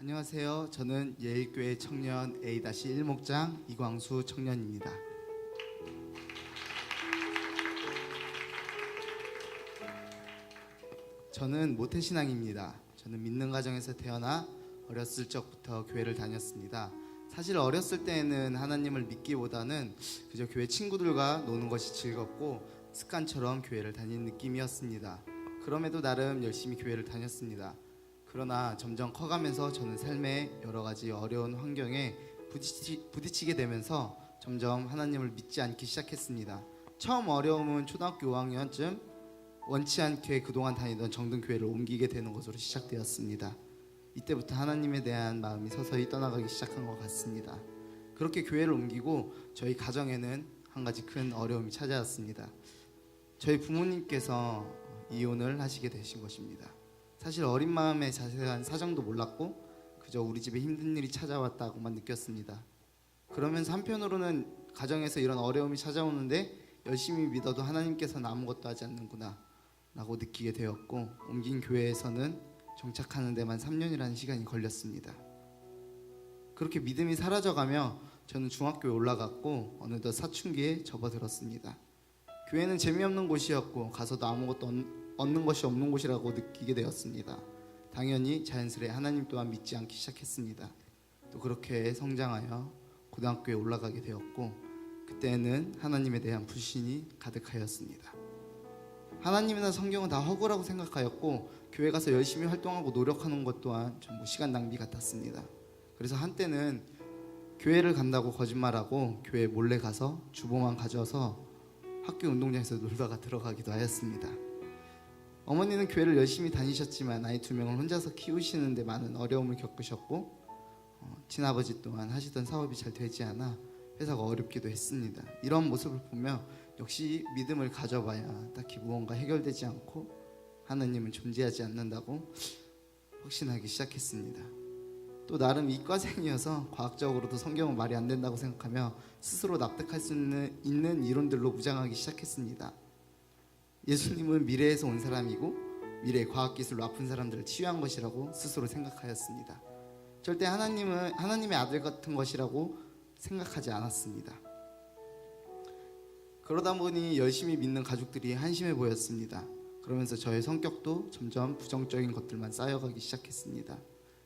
안녕하세요. 저는 예일교회 청년 A-1목장 이광수 청년입니다. 저는 모태신앙입니다. 저는 믿는 가정에서 태어나 어렸을 적부터 교회를 다녔습니다. 사실 어렸을 때에는 하나님을 믿기보다는 그저 교회 친구들과 노는 것이 즐겁고 습관처럼 교회를 다니는 느낌이었습니다. 그럼에도 나름 열심히 교회를 다녔습니다. 그러나 점점 커가면서 저는 삶의 여러 가지 어려운 환경에 부딪히게 되면서 점점 하나님을 믿지 않기 시작했습니다. 처음 어려움은 초등학교 5학년쯤 원치 않게 그동안 다니던 정든교회를 옮기게 되는 것으로 시작되었습니다. 이때부터 하나님에 대한 마음이 서서히 떠나가기 시작한 것 같습니다. 그렇게 교회를 옮기고 저희 가정에는 한 가지 큰 어려움이 찾아왔습니다. 저희 부모님께서 이혼을 하시게 되신 것입니다. 사실 어린 마음에 자세한 사정도 몰랐고 그저 우리 집에 힘든 일이 찾아왔다고만 느꼈습니다. 그러면서 한편으로는 가정에서 이런 어려움이 찾아오는데 열심히 믿어도 하나님께서는 아무것도 하지 않는구나 라고 느끼게 되었고, 옮긴 교회에서는 정착하는 데만 3년이라는 시간이 걸렸습니다. 그렇게 믿음이 사라져가며 저는 중학교에 올라갔고 어느덧 사춘기에 접어들었습니다. 교회는 재미없는 곳이었고 가서도 아무것도 얻는 것이 없는 곳이라고 느끼게 되었습니다. 당연히 자연스레 하나님 또한 믿지 않기 시작했습니다. 또 그렇게 성장하여 고등학교에 올라가게 되었고, 그때는 하나님에 대한 불신이 가득하였습니다. 하나님이나 성경은 다 허구라고 생각하였고 교회 가서 열심히 활동하고 노력하는 것 또한 전부 시간 낭비 같았습니다. 그래서 한때는 교회를 간다고 거짓말하고 교회 몰래 가서 주보만 가져와서 학교 운동장에서 놀다가 들어가기도 하였습니다. 어머니는 교회를 열심히 다니셨지만 아이 2명을 혼자서 키우시는데 많은 어려움을 겪으셨고, 친아버지 또한 하시던 사업이 잘 되지 않아 회사가 어렵기도 했습니다. 이런 모습을 보며 역시 믿음을 가져봐야 딱히 무언가 해결되지 않고 하나님은 존재하지 않는다고 확신하기 시작했습니다. 또 나름 이과생이어서 과학적으로도 성경은 말이 안 된다고 생각하며 스스로 납득할 수 있는 이론들로 무장하기 시작했습니다. 예수님은 미래에서 온 사람이고 미래의 과학기술로 아픈 사람들을 치유한 것이라고 스스로 생각하였습니다. 절대 하나님은 하나님의 아들 같은 것이라고 생각하지 않았습니다. 그러다 보니 열심히 믿는 가족들이 한심해 보였습니다. 그러면서 저의 성격도 점점 부정적인 것들만 쌓여가기 시작했습니다.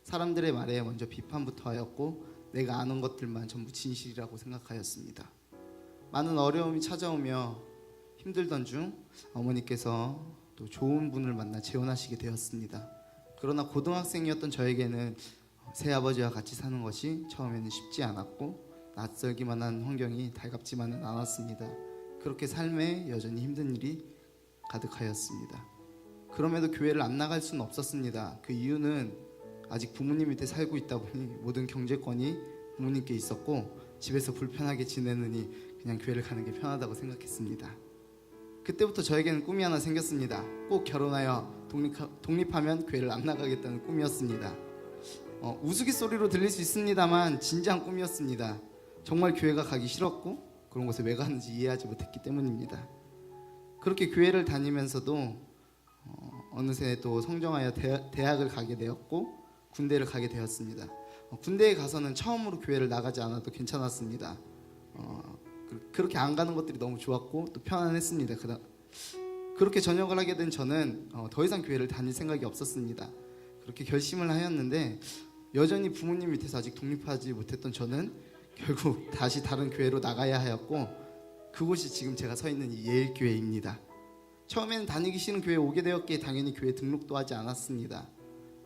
사람들의 말에 먼저 비판부터 하였고 내가 아는 것들만 전부 진실이라고 생각하였습니다. 많은 어려움이 찾아오며 힘들던 중 어머니께서 또 좋은 분을 만나 재혼하시게 되었습니다. 그러나 고등학생이었던 저에게는 새아버지와 같이 사는 것이 처음에는 쉽지 않았고 낯설기만 한 환경이 달갑지만은 않았습니다. 그렇게 삶에 여전히 힘든 일이 가득하였습니다. 그럼에도 교회를 안 나갈 수는 없었습니다. 그 이유는 아직 부모님 밑에 살고 있다 보니 모든 경제권이 부모님께 있었고 집에서 불편하게 지내느니 그냥 교회를 가는 게 편하다고 생각했습니다. 그때부터 저에게는 꿈이 하나 생겼습니다. 꼭 결혼하여 독립하면 교회를 안 나가겠다는 꿈이었습니다. 우스갯소리로 들릴 수 있습니다만 진지한 꿈이었습니다. 정말 교회가 가기 싫었고 그런 곳에 왜 가는지 이해하지 못했기 때문입니다. 그렇게 교회를 다니면서도 어느새 또 성장하여 대학을 가게 되었고 군대를 가게 되었습니다. 군대에 가서는 처음으로 교회를 나가지 않아도 괜찮았습니다. 그렇게 안 가는 것들이 너무 좋았고 또 편안했습니다. 그렇게 전역을 하게 된 저는 더 이상 교회를 다닐 생각이 없었습니다. 그렇게 결심을 하였는데 여전히 부모님 밑에서 아직 독립하지 못했던 저는 결국 다시 다른 교회로 나가야 하였고 그곳이 지금 제가 서 있는 이 예일교회입니다. 처음에는 다니기 싫은 교회에 오게 되었기에 당연히 교회 등록도 하지 않았습니다.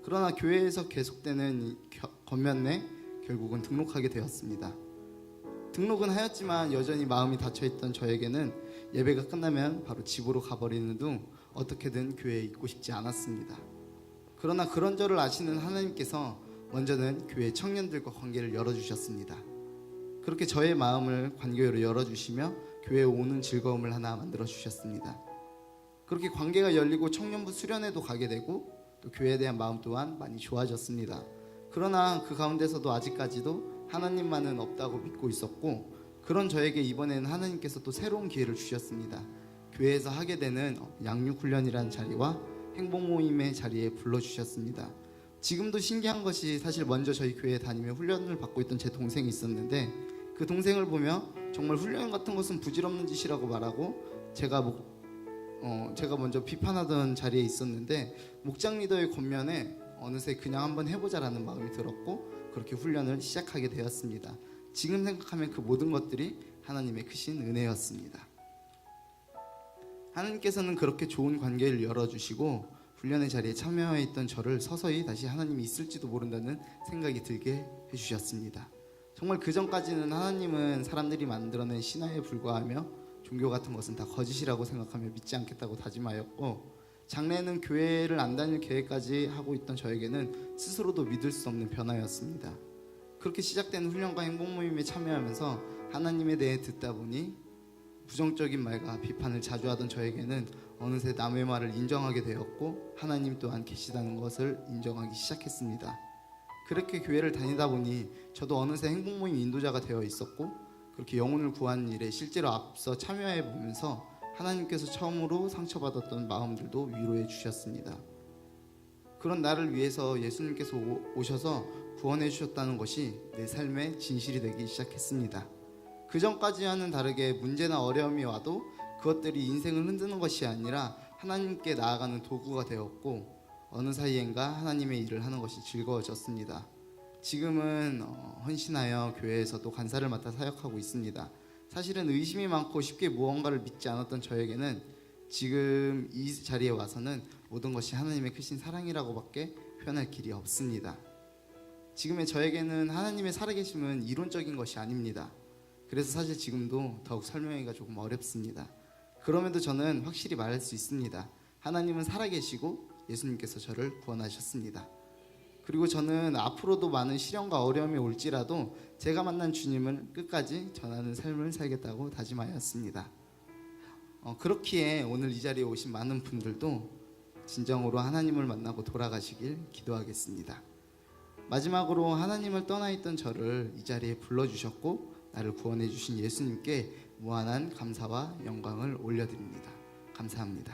그러나 교회에서 계속되는 이 권면에 결국은 등록하게 되었습니다. 등록은 하였지만 여전히 마음이 닫혀있던 저에게는 예배가 끝나면 바로 집으로 가버리는 등 어떻게든 교회에 있고 싶지 않았습니다. 그러나 그런 저를 아시는 하나님께서 먼저는 교회 청년들과 관계를 열어주셨습니다. 그렇게 저의 마음을 관계로 열어주시며 교회에 오는 즐거움을 하나 만들어주셨습니다. 그렇게 관계가 열리고 청년부 수련회도 가게 되고 또 교회에 대한 마음 또한 많이 좋아졌습니다. 그러나 그 가운데서도 아직까지도 하나님만은 없다고 믿고 있었고, 그런 저에게 이번에는 하나님께서 또 새로운 기회를 주셨습니다. 교회에서 하게 되는 양육훈련이라는 자리와 행복모임의 자리에 불러주셨습니다. 지금도 신기한 것이 사실 먼저 저희 교회에 다니며 훈련을 받고 있던 제 동생이 있었는데 그 동생을 보며 정말 훈련 같은 것은 부질없는 짓이라고 말하고 제가 먼저 비판하던 자리에 있었는데 목장 리더의 권면에 어느새 그냥 한번 해보자라는 마음이 들었고 그렇게 훈련을 시작하게 되었습니다. 지금 생각하면 그 모든 것들이 하나님의 크신 은혜였습니다. 하나님께서는 그렇게 좋은 관계를 열어주시고 훈련의 자리에 참여해 있던 저를 서서히 다시 하나님이 있을지도 모른다는 생각이 들게 해주셨습니다. 정말 그 전까지는 하나님은 사람들이 만들어낸 신화에 불과하며 종교 같은 것은 다 거짓이라고 생각하며 믿지 않겠다고 다짐하였고 장래에는 교회를 안 다닐 계획까지 하고 있던 저에게는 스스로도 믿을 수 없는 변화였습니다. 그렇게 시작된 훈련과 행복 모임에 참여하면서 하나님에 대해 듣다 보니 부정적인 말과 비판을 자주 하던 저에게는 어느새 남의 말을 인정하게 되었고 하나님 또한 계시다는 것을 인정하기 시작했습니다. 그렇게 교회를 다니다 보니 저도 어느새 행복 모임 인도자가 되어 있었고 그렇게 영혼을 구하는 일에 실제로 앞서 참여해 보면서 하나님께서 처음으로 상처받았던 마음들도 위로해 주셨습니다. 그런 나를 위해서 예수님께서 오셔서 구원해 주셨다는 것이 내 삶의 진실이 되기 시작했습니다. 그 전까지와는 다르게 문제나 어려움이 와도 그것들이 인생을 흔드는 것이 아니라 하나님께 나아가는 도구가 되었고 어느 사이엔가 하나님의 일을 하는 것이 즐거워졌습니다. 지금은 헌신하여 교회에서도 간사를 맡아 사역하고 있습니다. 사실은 의심이 많고 쉽게 무언가를 믿지 않았던 저에게는 지금 이 자리에 와서는 모든 것이 하나님의 크신 사랑이라고밖에 표현할 길이 없습니다. 지금의 저에게는 하나님의 살아계심은 이론적인 것이 아닙니다. 그래서 사실 지금도 더욱 설명하기가 조금 어렵습니다. 그럼에도 저는 확실히 말할 수 있습니다. 하나님은 살아계시고 예수님께서 저를 구원하셨습니다. 그리고 저는 앞으로도 많은 시련과 어려움이 올지라도 제가 만난 주님을 끝까지 전하는 삶을 살겠다고 다짐하였습니다. 그렇기에 오늘 이 자리에 오신 많은 분들도 진정으로 하나님을 만나고 돌아가시길 기도하겠습니다. 마지막으로 하나님을 떠나 있던 저를 이 자리에 불러주셨고 나를 구원해 주신 예수님께 무한한 감사와 영광을 올려드립니다. 감사합니다.